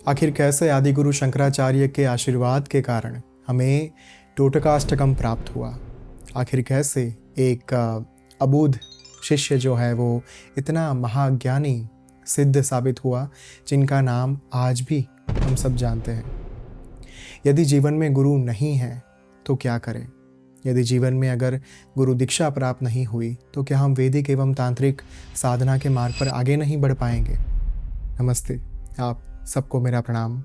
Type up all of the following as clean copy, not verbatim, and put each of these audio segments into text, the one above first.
आखिर कैसे आदिगुरु शंकराचार्य के आशीर्वाद के कारण हमें टोटकाष्टकम प्राप्त हुआ। आखिर कैसे एक अबूझ शिष्य जो है वो इतना महाज्ञानी सिद्ध साबित हुआ, जिनका नाम आज भी हम सब जानते हैं। यदि जीवन में गुरु नहीं है तो क्या करें? यदि जीवन में अगर गुरु दीक्षा प्राप्त नहीं हुई तो क्या हम वैदिक एवं तांत्रिक साधना के मार्ग पर आगे नहीं बढ़ पाएंगे? नमस्ते, आप सबको मेरा प्रणाम।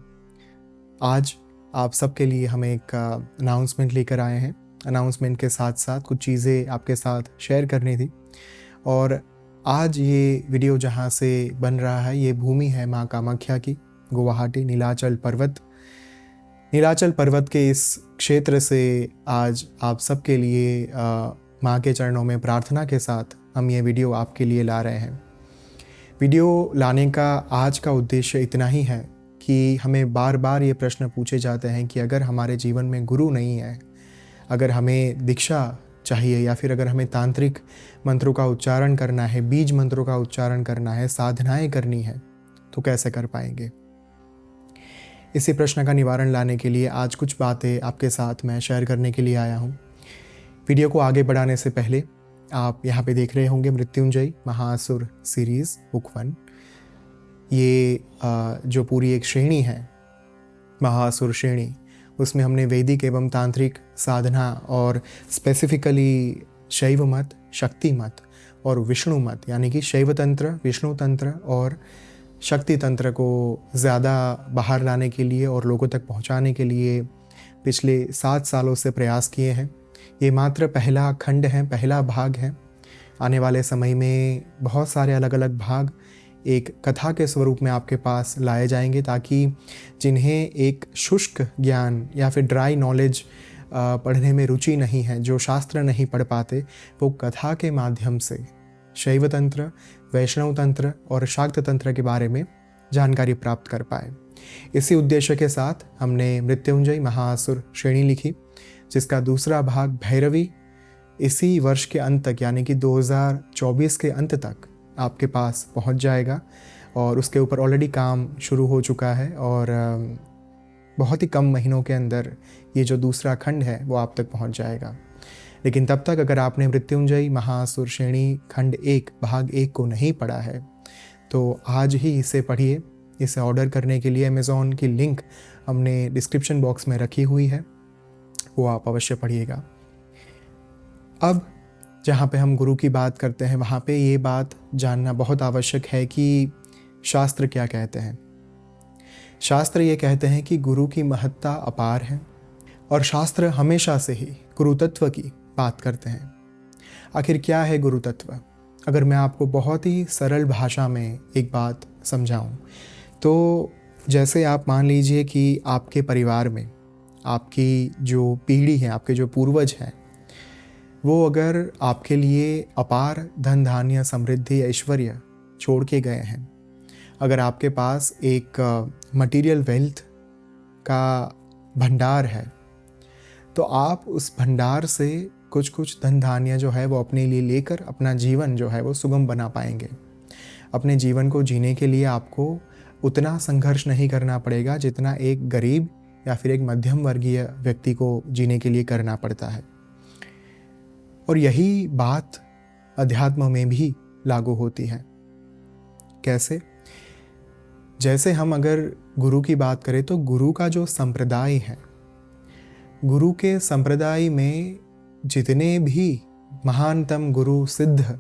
आज आप सबके लिए हम एक अनाउंसमेंट लेकर आए हैं। अनाउंसमेंट के साथ साथ कुछ चीज़ें आपके साथ शेयर करनी थी। और आज ये वीडियो जहाँ से बन रहा है, ये भूमि है माँ कामाख्या की, गुवाहाटी नीलाचल पर्वत के इस क्षेत्र से आज आप सबके लिए माँ के चरणों में प्रार्थना के साथ हम ये वीडियो आपके लिए ला रहे हैं। वीडियो लाने का आज का उद्देश्य इतना ही है कि हमें बार बार ये प्रश्न पूछे जाते हैं कि अगर हमारे जीवन में गुरु नहीं है, अगर हमें दीक्षा चाहिए या फिर अगर हमें तांत्रिक मंत्रों का उच्चारण करना है, बीज मंत्रों का उच्चारण करना है, साधनाएं करनी है, तो कैसे कर पाएंगे? इसी प्रश्न का निवारण लाने के लिए आज कुछ बातें आपके साथ मैं शेयर करने के लिए आया हूँ। वीडियो को आगे बढ़ाने से पहले आप यहाँ पे देख रहे होंगे मृत्युंजय महासुर सीरीज़ बुक 1। ये जो पूरी एक श्रेणी है, महासुर श्रेणी, उसमें हमने वैदिक एवं तांत्रिक साधना और स्पेसिफिकली शैव मत, शक्ति मत और विष्णु मत, यानी कि शैव तंत्र, विष्णु तंत्र और शक्ति तंत्र को ज़्यादा बाहर लाने के लिए और लोगों तक पहुंचाने के लिए पिछले 7 सालों से प्रयास किए हैं। ये मात्र पहला खंड है, पहला भाग है। आने वाले समय में बहुत सारे अलग अलग भाग एक कथा के स्वरूप में आपके पास लाए जाएंगे, ताकि जिन्हें एक शुष्क ज्ञान या फिर ड्राई नॉलेज पढ़ने में रुचि नहीं है, जो शास्त्र नहीं पढ़ पाते, वो कथा के माध्यम से शैव तंत्र, वैष्णव तंत्र और शाक्त तंत्र के बारे में जानकारी प्राप्त कर पाए। इसी उद्देश्य के साथ हमने मृत्युंजय महासुर श्रेणी लिखी, जिसका दूसरा भाग भैरवी इसी वर्ष के अंत तक, यानी कि 2024 के अंत तक आपके पास पहुंच जाएगा। और उसके ऊपर ऑलरेडी काम शुरू हो चुका है और बहुत ही कम महीनों के अंदर ये जो दूसरा खंड है वो आप तक पहुंच जाएगा। लेकिन तब तक अगर आपने मृत्युंजय महासुर श्रेणी खंड 1 भाग 1 को नहीं पढ़ा है तो आज ही इसे पढ़िए। इसे ऑर्डर करने के लिए अमेज़ॉन की लिंक हमने डिस्क्रिप्शन बॉक्स में रखी हुई है, वो आप अवश्य पढ़िएगा। अब जहाँ पे हम गुरु की बात करते हैं, वहाँ पे ये बात जानना बहुत आवश्यक है कि शास्त्र क्या कहते हैं। शास्त्र ये कहते हैं कि गुरु की महत्ता अपार है और शास्त्र हमेशा से ही गुरु तत्व की बात करते हैं। आखिर क्या है गुरु तत्व? अगर मैं आपको बहुत ही सरल भाषा में एक बात समझाऊं, तो जैसे आप मान लीजिए कि आपके परिवार में आपकी जो पीढ़ी है, आपके जो पूर्वज हैं, वो अगर आपके लिए अपार धन धान्य, समृद्धि, ऐश्वर्य छोड़ के गए हैं, अगर आपके पास एक मटेरियल वेल्थ का भंडार है, तो आप उस भंडार से कुछ कुछ धन धान्य जो है वो अपने लिए लेकर अपना जीवन जो है वो सुगम बना पाएंगे। अपने जीवन को जीने के लिए आपको उतना संघर्ष नहीं करना पड़ेगा जितना एक गरीब या फिर एक मध्यम वर्गीय व्यक्ति को जीने के लिए करना पड़ता है। और यही बात अध्यात्म में भी लागू होती है। कैसे? जैसे हम अगर गुरु की बात करें तो गुरु का जो संप्रदाय है, गुरु के संप्रदाय में जितने भी महानतम गुरु, सिद्ध,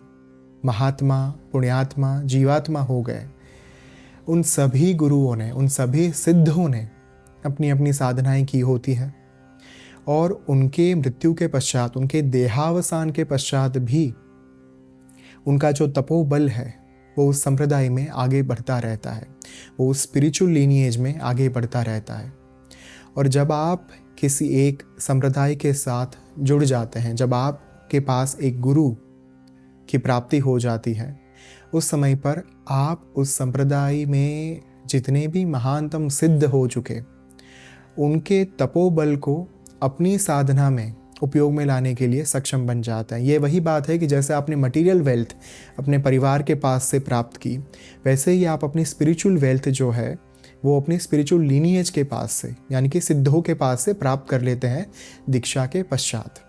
महात्मा, पुण्यात्मा, जीवात्मा हो गए, उन सभी गुरुओं ने, उन सभी सिद्धों ने अपनी अपनी साधनाएं की होती है। और उनके मृत्यु के पश्चात, उनके देहावसान के पश्चात भी उनका जो तपोबल है वो उस संप्रदाय में आगे बढ़ता रहता है, वो उस स्पिरिचुअल लीनिएज में आगे बढ़ता रहता है। और जब आप किसी एक संप्रदाय के साथ जुड़ जाते हैं, जब आपके पास एक गुरु की प्राप्ति हो जाती है, उस समय पर आप उस संप्रदाय में जितने भी महानतम सिद्ध हो चुके, उनके तपोबल को अपनी साधना में उपयोग में लाने के लिए सक्षम बन जाता है। ये वही बात है कि जैसे आपने मटेरियल वेल्थ अपने परिवार के पास से प्राप्त की, वैसे ही आप अपनी स्पिरिचुअल वेल्थ जो है वो अपनी स्पिरिचुअल लीनिएज के पास से, यानी कि सिद्धों के पास से प्राप्त कर लेते हैं दीक्षा के पश्चात।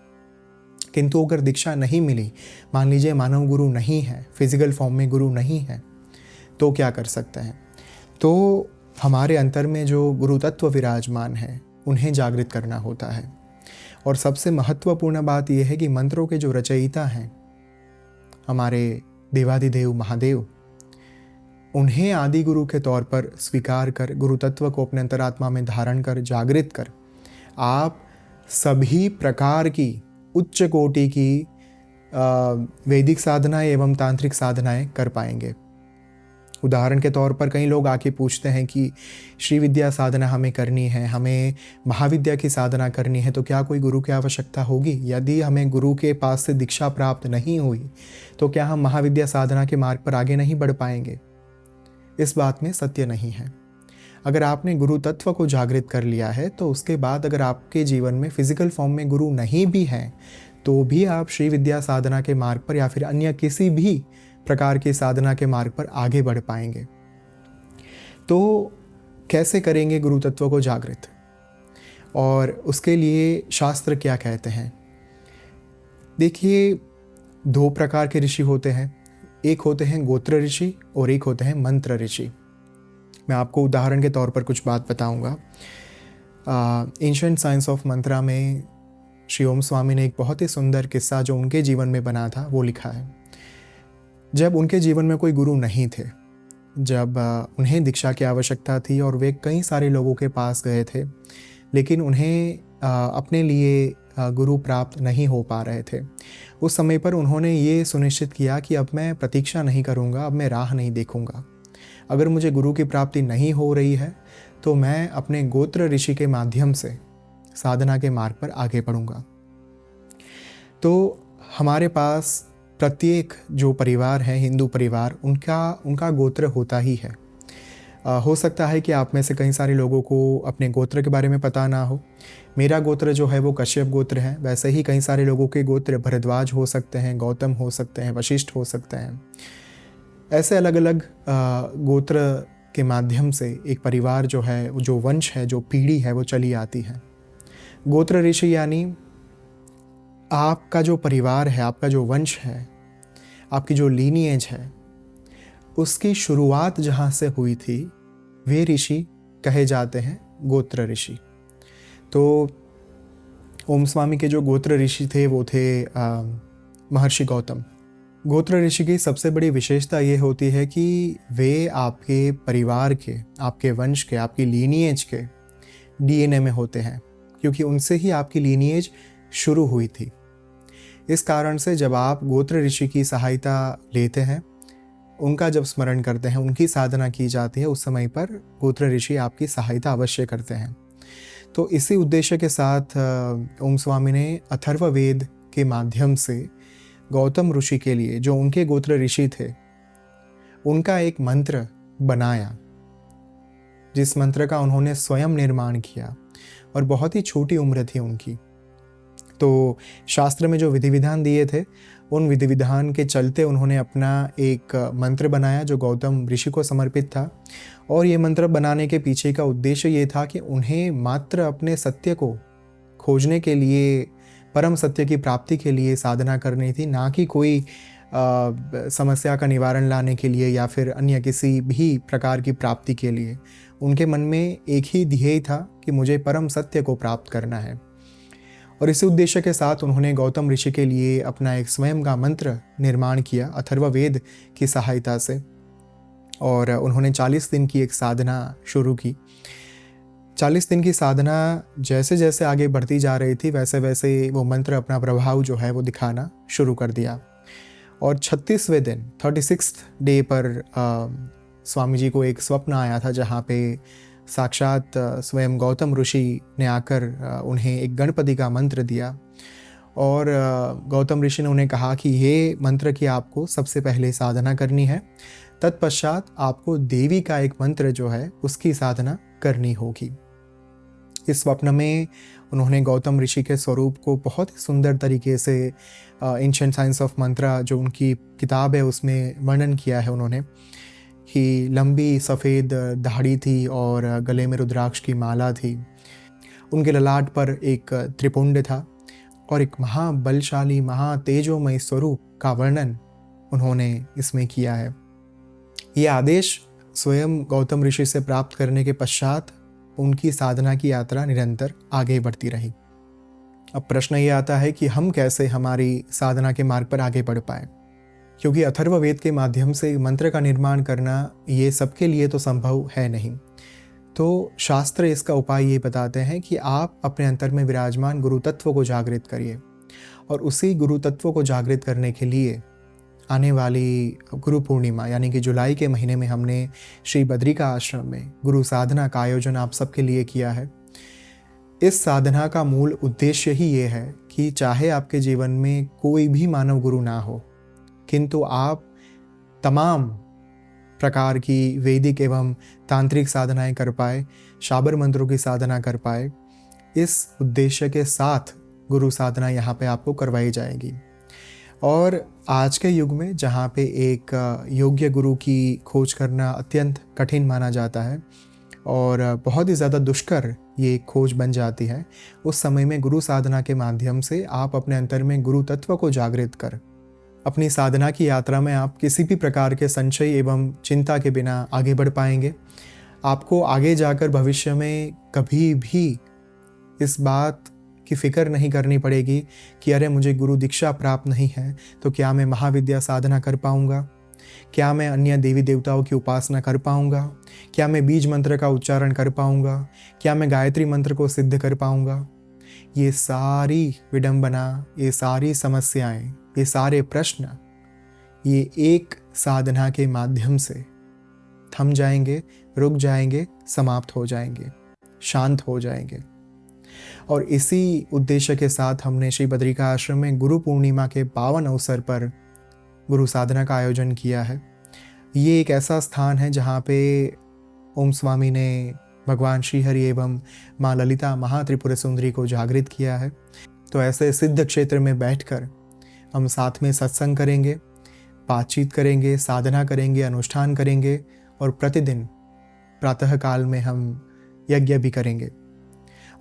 किंतु अगर दीक्षा नहीं मिली, मान लीजिए मानव गुरु नहीं है, फिजिकल फॉर्म में गुरु नहीं है, तो क्या कर सकते हैं? तो हमारे अंतर में जो गुरु तत्व विराजमान है उन्हें जागृत करना होता है। और सबसे महत्वपूर्ण बात यह है कि मंत्रों के जो रचयिता हैं, हमारे देवादिदेव महादेव, उन्हें आदि गुरु के तौर पर स्वीकार कर, गुरु तत्व को अपने अंतरात्मा में धारण कर, जागृत कर, आप सभी प्रकार की उच्च कोटि की वैदिक साधनाएं एवं तांत्रिक साधनाएं कर पाएंगे। उदाहरण के तौर पर कई लोग आके पूछते हैं कि श्री विद्या साधना हमें करनी है, हमें महाविद्या की साधना करनी है, तो क्या कोई गुरु की आवश्यकता होगी? यदि हमें गुरु के पास से दीक्षा प्राप्त नहीं हुई तो क्या हम महाविद्या साधना के मार्ग पर आगे नहीं बढ़ पाएंगे? इस बात में सत्य नहीं है। अगर आपने गुरु तत्व को जागृत कर लिया है तो उसके बाद अगर आपके जीवन में फिजिकल फॉर्म में गुरु नहीं भी हैं तो भी आप श्री विद्या साधना के मार्ग पर या फिर अन्य किसी भी प्रकार की साधना के मार्ग पर आगे बढ़ पाएंगे। तो कैसे करेंगे गुरु तत्व को जागृत, और उसके लिए शास्त्र क्या कहते हैं? देखिए, दो प्रकार के ऋषि होते हैं, एक होते हैं गोत्र ऋषि और एक होते हैं मंत्र ऋषि। मैं आपको उदाहरण के तौर पर कुछ बात बताऊंगा। एंशिएंट साइंस ऑफ मंत्रा में श्री ओम स्वामी ने एक बहुत ही सुंदर किस्सा जो उनके जीवन में बना था वो लिखा है। जब उनके जीवन में कोई गुरु नहीं थे, जब उन्हें दीक्षा की आवश्यकता थी और वे कई सारे लोगों के पास गए थे, लेकिन उन्हें अपने लिए गुरु प्राप्त नहीं हो पा रहे थे, उस समय पर उन्होंने ये सुनिश्चित किया कि अब मैं प्रतीक्षा नहीं करूँगा, अब मैं राह नहीं देखूँगा। अगर मुझे गुरु की प्राप्ति नहीं हो रही है तो मैं अपने गोत्र ऋषि के माध्यम से साधना के मार्ग पर आगे बढ़ूँगा। तो हमारे पास प्रत्येक जो परिवार है, हिंदू परिवार, उनका गोत्र होता ही है। हो सकता है कि आप में से कई सारे लोगों को अपने गोत्र के बारे में पता ना हो। मेरा गोत्र जो है वो कश्यप गोत्र है। वैसे ही कई सारे लोगों के गोत्र भरद्वाज हो सकते हैं, गौतम हो सकते हैं, वशिष्ठ हो सकते हैं। ऐसे अलग अलग गोत्र के माध्यम से एक परिवार जो है, जो वंश है, जो पीढ़ी है, वो चली आती है। गोत्र ऋषि यानी आपका जो परिवार है, आपका जो वंश है, आपकी जो लीनिएज है, उसकी शुरुआत जहाँ से हुई थी वे ऋषि कहे जाते हैं गोत्र ऋषि। तो ओम स्वामी के जो गोत्र ऋषि थे वो थे महर्षि गौतम। गोत्र ऋषि की सबसे बड़ी विशेषता ये होती है कि वे आपके परिवार के, आपके वंश के, आपकी लीनिएज के डीएनए में होते हैं, क्योंकि उनसे ही आपकी लीनिएज शुरू हुई थी। इस कारण से जब आप गोत्र ऋषि की सहायता लेते हैं, उनका जब स्मरण करते हैं, उनकी साधना की जाती है, उस समय पर गोत्र ऋषि आपकी सहायता अवश्य करते हैं। तो इसी उद्देश्य के साथ ओम स्वामी ने अथर्ववेद के माध्यम से गौतम ऋषि के लिए, जो उनके गोत्र ऋषि थे, उनका एक मंत्र बनाया, जिस मंत्र का उन्होंने स्वयं निर्माण किया, और बहुत ही छोटी उम्र थी उनकी। तो शास्त्र में जो विधि विधान दिए थे, उन विधि विधान के चलते उन्होंने अपना एक मंत्र बनाया जो गौतम ऋषि को समर्पित था। और ये मंत्र बनाने के पीछे का उद्देश्य ये था कि उन्हें मात्र अपने सत्य को खोजने के लिए, परम सत्य की प्राप्ति के लिए साधना करनी थी, ना कि कोई समस्या का निवारण लाने के लिए या फिर अन्य किसी भी प्रकार की प्राप्ति के लिए। उनके मन में एक ही ध्येय था कि मुझे परम सत्य को प्राप्त करना है। और इसी उद्देश्य के साथ उन्होंने गौतम ऋषि के लिए अपना एक स्वयं का मंत्र निर्माण किया अथर्ववेद की सहायता से, और उन्होंने 40 दिन की एक साधना शुरू की। 40 दिन की साधना जैसे जैसे आगे बढ़ती जा रही थी, वैसे वैसे वो मंत्र अपना प्रभाव जो है वो दिखाना शुरू कर दिया। और 36वें दिन, 36th डे पर स्वामी जी को एक स्वप्न आया था, जहाँ पे साक्षात स्वयं गौतम ऋषि ने आकर उन्हें एक गणपति का मंत्र दिया। और गौतम ऋषि ने उन्हें कहा कि ये मंत्र की आपको सबसे पहले साधना करनी है, तत्पश्चात आपको देवी का एक मंत्र जो है उसकी साधना करनी होगी। इस स्वप्न में उन्होंने गौतम ऋषि के स्वरूप को बहुत ही सुंदर तरीके से एंशिएंट साइंस ऑफ मंत्रा जो उनकी किताब है उसमें वर्णन किया है उन्होंने, ही लंबी सफ़ेद दाढ़ी थी और गले में रुद्राक्ष की माला थी। उनके ललाट पर एक त्रिपुंड था और एक महाबलशाली महातेजोमय स्वरूप का वर्णन उन्होंने इसमें किया है। ये आदेश स्वयं गौतम ऋषि से प्राप्त करने के पश्चात उनकी साधना की यात्रा निरंतर आगे बढ़ती रही। अब प्रश्न ये आता है कि हम कैसे हमारी साधना के मार्ग पर आगे बढ़ पाए, क्योंकि अथर्ववेद के माध्यम से मंत्र का निर्माण करना ये सबके लिए तो संभव है नहीं। तो शास्त्र इसका उपाय ये बताते हैं कि आप अपने अंतर में विराजमान गुरु तत्व को जागृत करिए, और उसी गुरु तत्व को जागृत करने के लिए आने वाली गुरु पूर्णिमा यानी कि जुलाई के महीने में हमने श्री बद्रिका आश्रम में गुरु साधना का आयोजन आप सबके लिए किया है। इस साधना का मूल उद्देश्य ही ये है कि चाहे आपके जीवन में कोई भी मानव गुरु ना हो, किंतु आप तमाम प्रकार की वैदिक एवं तांत्रिक साधनाएं कर पाए, शाबर मंत्रों की साधना कर पाए। इस उद्देश्य के साथ गुरु साधना यहाँ पे आपको करवाई जाएगी। और आज के युग में जहाँ पे एक योग्य गुरु की खोज करना अत्यंत कठिन माना जाता है और बहुत ही ज़्यादा दुष्कर ये खोज बन जाती है, उस समय में गुरु साधना के माध्यम से आप अपने अंतर में गुरु तत्व को जागृत कर अपनी साधना की यात्रा में आप किसी भी प्रकार के संशय एवं चिंता के बिना आगे बढ़ पाएंगे। आपको आगे जाकर भविष्य में कभी भी इस बात की फिक्र नहीं करनी पड़ेगी कि अरे मुझे गुरु दीक्षा प्राप्त नहीं है तो क्या मैं महाविद्या साधना कर पाऊंगा, क्या मैं अन्य देवी देवताओं की उपासना कर पाऊंगा, क्या मैं बीज मंत्र का उच्चारण कर पाऊंगा, क्या मैं गायत्री मंत्र को सिद्ध कर पाऊंगा। ये सारी विडंबना, ये सारी समस्याएं, ये सारे प्रश्न ये एक साधना के माध्यम से थम जाएंगे, रुक जाएंगे, समाप्त हो जाएंगे, शांत हो जाएंगे। और इसी उद्देश्य के साथ हमने श्री बद्रिका आश्रम में गुरु पूर्णिमा के पावन अवसर पर गुरु साधना का आयोजन किया है। ये एक ऐसा स्थान है जहाँ पे ओम स्वामी ने भगवान श्री हरि एवं माँ ललिता महात्रिपुर सुंदरी को जागृत किया है। तो ऐसे सिद्ध क्षेत्र में बैठकर हम साथ में सत्संग करेंगे, बातचीत करेंगे, साधना करेंगे, अनुष्ठान करेंगे और प्रतिदिन प्रातःकाल में हम यज्ञ भी करेंगे।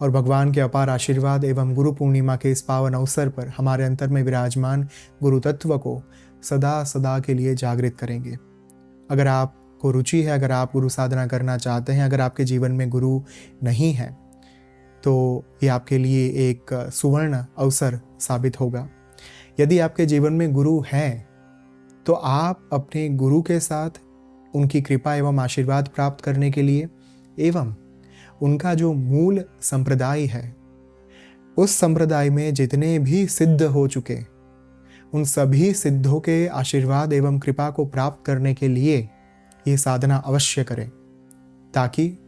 और भगवान के अपार आशीर्वाद एवं गुरु पूर्णिमा के इस पावन अवसर पर हमारे अंतर में विराजमान गुरु तत्व को सदा सदा के लिए जागृत करेंगे। अगर आपको रुचि है, अगर आप गुरु साधना करना चाहते हैं, अगर आपके जीवन में गुरु नहीं है तो ये आपके लिए एक सुवर्ण अवसर साबित होगा। यदि आपके जीवन में गुरु हैं तो आप अपने गुरु के साथ उनकी कृपा एवं आशीर्वाद प्राप्त करने के लिए एवं उनका जो मूल संप्रदाय है, उस संप्रदाय में जितने भी सिद्ध हो चुके, उन सभी सिद्धों के आशीर्वाद एवं कृपा को प्राप्त करने के लिए ये साधना अवश्य करें, ताकि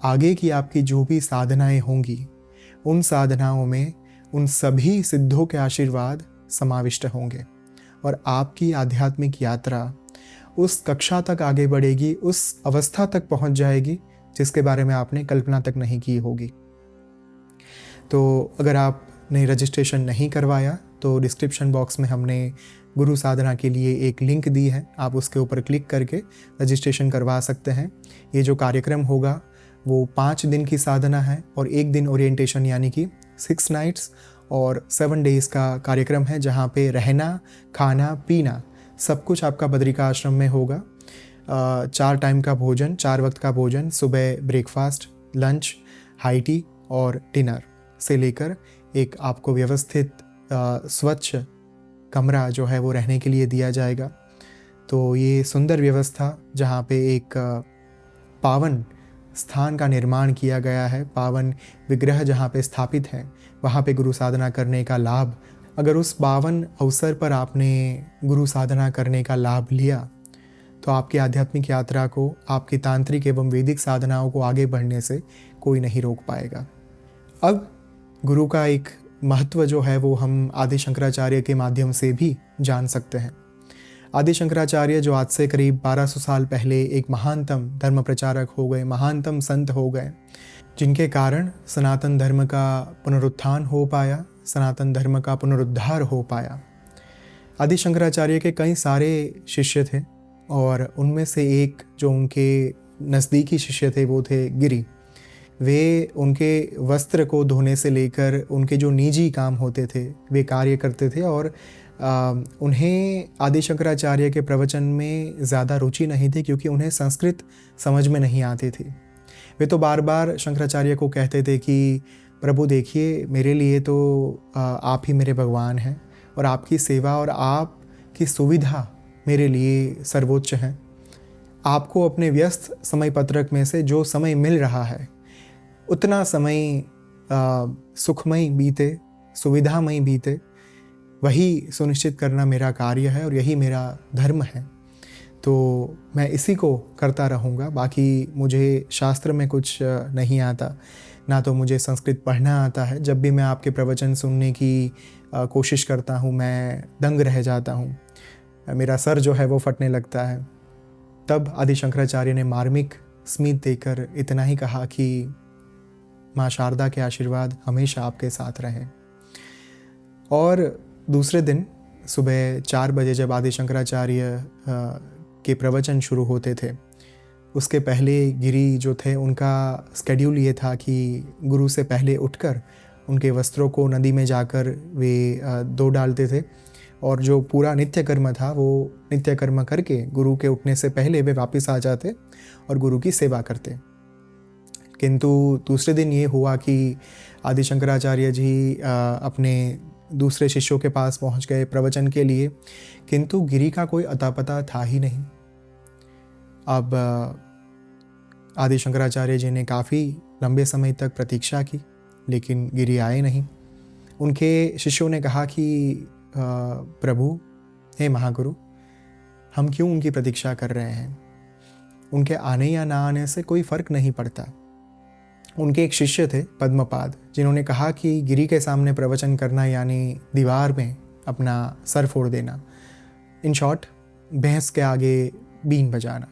आगे की आपकी जो भी साधनाएं होंगी उन साधनाओं में उन सभी सिद्धों के आशीर्वाद समाविष्ट होंगे और आपकी आध्यात्मिक यात्रा उस कक्षा तक आगे बढ़ेगी, उस अवस्था तक पहुंच जाएगी जिसके बारे में आपने कल्पना तक नहीं की होगी। तो अगर आपने रजिस्ट्रेशन नहीं करवाया तो डिस्क्रिप्शन बॉक्स में हमने गुरु साधना के लिए एक लिंक दी है, आप उसके ऊपर क्लिक करके रजिस्ट्रेशन करवा सकते हैं। ये जो कार्यक्रम होगा वो 5 दिन की साधना है और 1 दिन ओरिएंटेशन यानी कि 6 नाइट्स और 7 डेज़ का कार्यक्रम है, जहाँ पे रहना, खाना, पीना सब कुछ आपका बद्रिका आश्रम में होगा। 4 टाइम का भोजन, 4 वक्त का भोजन, सुबह ब्रेकफास्ट, लंच, हाई टी और डिनर से लेकर एक आपको व्यवस्थित स्वच्छ कमरा जो है वो रहने के लिए दिया जाएगा। तो ये सुंदर व्यवस्था जहाँ पे एक पावन स्थान का निर्माण किया गया है, पावन विग्रह जहाँ पे स्थापित है, वहाँ पे गुरु साधना करने का लाभ, अगर उस पावन अवसर पर आपने गुरु साधना करने का लाभ लिया तो आपकी आध्यात्मिक यात्रा को, आपकी तांत्रिक एवं वैदिक साधनाओं को आगे बढ़ने से कोई नहीं रोक पाएगा। अब गुरु का एक महत्व जो है वो हम आदि शंकराचार्य के माध्यम से भी जान सकते हैं। आदि शंकराचार्य जो आज से करीब 1200 साल पहले एक महानतम धर्म प्रचारक हो गए, महानतम संत हो गए, जिनके कारण सनातन धर्म का पुनरुत्थान हो पाया, सनातन धर्म का पुनरुद्धार हो पाया। आदि शंकराचार्य के कई सारे शिष्य थे और उनमें से एक जो उनके नज़दीकी शिष्य थे वो थे गिरि। वे उनके वस्त्र को धोने से लेकर उनके जो निजी काम होते थे वे कार्य करते थे, और उन्हें आदि शंकराचार्य के प्रवचन में ज़्यादा रुचि नहीं थी, क्योंकि उन्हें संस्कृत समझ में नहीं आती थी। वे तो बार बार शंकराचार्य को कहते थे कि प्रभु देखिए, मेरे लिए तो आप ही मेरे भगवान हैं, और आपकी सेवा और आपकी सुविधा मेरे लिए सर्वोच्च है। आपको अपने व्यस्त समय पत्रक में से जो समय मिल रहा है उतना समय सुखमय बीते, सुविधामय बीते, वही सुनिश्चित करना मेरा कार्य है और यही मेरा धर्म है। तो मैं इसी को करता रहूँगा। बाकी मुझे शास्त्र में कुछ नहीं आता, ना तो मुझे संस्कृत पढ़ना आता है। जब भी मैं आपके प्रवचन सुनने की कोशिश करता हूँ मैं दंग रह जाता हूँ, मेरा सर जो है वो फटने लगता है। तब आदि शंकराचार्य ने मार्मिक स्मित देकर इतना ही कहा कि माँ शारदा के आशीर्वाद हमेशा आपके साथ रहें। और दूसरे दिन सुबह 4 बजे जब आदि शंकराचार्य के प्रवचन शुरू होते थे, उसके पहले गिरि जो थे उनका स्केड्यूल ये था कि गुरु से पहले उठकर उनके वस्त्रों को नदी में जाकर वे धो डालते थे, और जो पूरा नित्य कर्म था वो नित्य कर्म करके गुरु के उठने से पहले वे वापस आ जाते और गुरु की सेवा करते। किंतु दूसरे दिन ये हुआ कि आदि शंकराचार्य जी अपने दूसरे शिष्यों के पास पहुंच गए प्रवचन के लिए, किंतु गिरि का कोई अता पता था ही नहीं। अब आदि शंकराचार्य जी ने काफ़ी लंबे समय तक प्रतीक्षा की, लेकिन गिरि आए नहीं। उनके शिष्यों ने कहा कि प्रभु, हे महागुरु, हम क्यों उनकी प्रतीक्षा कर रहे हैं? उनके आने या ना आने से कोई फ़र्क नहीं पड़ता। उनके एक शिष्य थे पद्मपाद, जिन्होंने कहा कि गिरि के सामने प्रवचन करना यानी दीवार में अपना सर फोड़ देना, इन शॉर्ट भैंस के आगे बीन बजाना।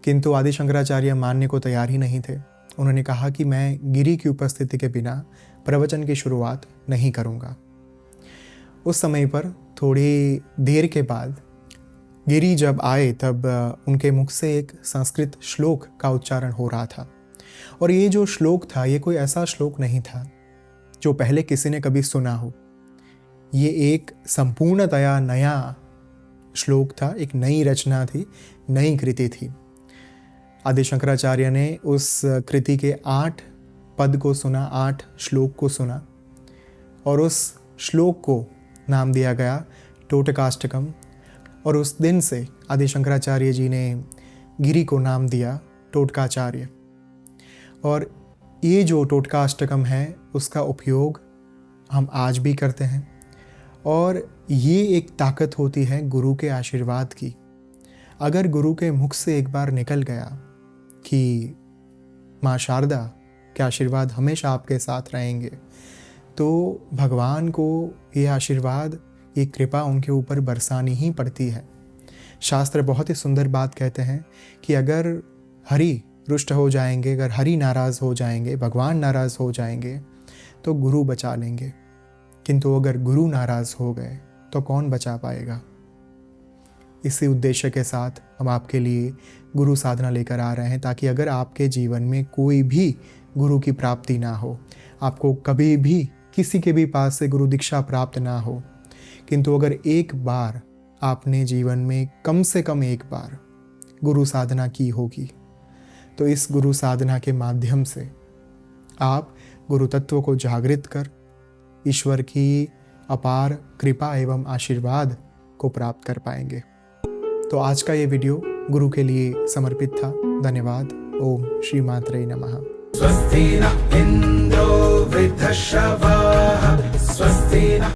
किंतु आदि शंकराचार्य मानने को तैयार ही नहीं थे। उन्होंने कहा कि मैं गिरि की उपस्थिति के बिना प्रवचन की शुरुआत नहीं करूँगा। उस समय पर थोड़ी देर के बाद गिरि जब आए तब उनके मुख से एक संस्कृत श्लोक का उच्चारण हो रहा था, और ये जो श्लोक था ये कोई ऐसा श्लोक नहीं था जो पहले किसी ने कभी सुना हो। ये एक संपूर्णतया नया श्लोक था, एक नई रचना थी, नई कृति थी। आदि शंकराचार्य ने उस कृति के 8 पद को सुना, 8 श्लोक को सुना, और उस श्लोक को नाम दिया गया टोटकाष्टकम। और उस दिन से आदि शंकराचार्य जी ने गिरि को नाम दिया टोटकाचार्य। और ये जो टोटकाष्टकम है उसका उपयोग हम आज भी करते हैं, और ये एक ताकत होती है गुरु के आशीर्वाद की। अगर गुरु के मुख से एक बार निकल गया कि माँ शारदा के आशीर्वाद हमेशा आपके साथ रहेंगे, तो भगवान को ये आशीर्वाद, ये कृपा उनके ऊपर बरसानी ही पड़ती है। शास्त्र बहुत ही सुंदर बात कहते हैं कि अगर हरि रुष्ट हो जाएंगे, अगर हरि नाराज़ हो जाएंगे, भगवान नाराज़ हो जाएंगे, तो गुरु बचा लेंगे। किंतु अगर गुरु नाराज़ हो गए तो कौन बचा पाएगा? इसी उद्देश्य के साथ हम आपके लिए गुरु साधना लेकर आ रहे हैं, ताकि अगर आपके जीवन में कोई भी गुरु की प्राप्ति ना हो, आपको कभी भी किसी के भी पास से गुरु दीक्षा प्राप्त ना हो, किंतु अगर एक बार आपने जीवन में कम से कम एक बार गुरु साधना की होगी, तो इस गुरु साधना के माध्यम से आप गुरु तत्व को जागृत कर ईश्वर की अपार कृपा एवं आशीर्वाद को प्राप्त कर पाएंगे। तो आज का ये वीडियो गुरु के लिए समर्पित था। धन्यवाद। ओम श्री मात्रे नमः। स्वस्ति न इंद्रो वृद्धश्रवाः स्वस्ति न